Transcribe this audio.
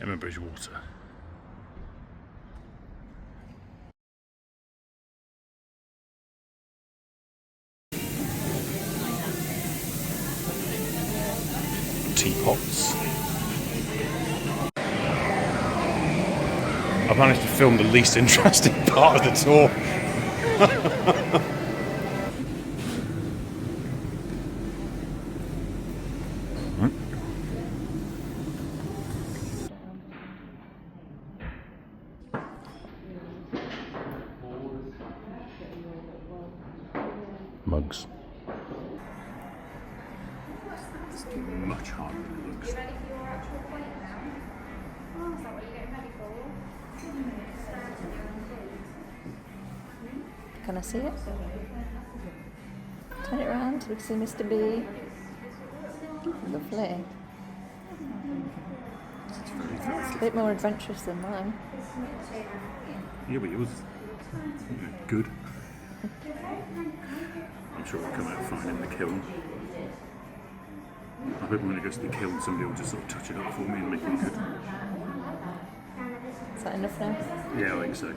Bridgewater. Teapots. I've managed to film the least interesting part of the tour. Mugs. It's much harder than it looks. You ready for your actual point now? Oh, is that what you're getting ready for? Can I see it? Turn it around so we can see Mr. B. Lovely. It's a bit more adventurous than mine. Yeah, but yours is good. I'm sure it'll come out fine in the kiln. I hope when it goes to the kiln, somebody will just sort of touch it up for me and make it good. Is that enough now? Yeah, I think so.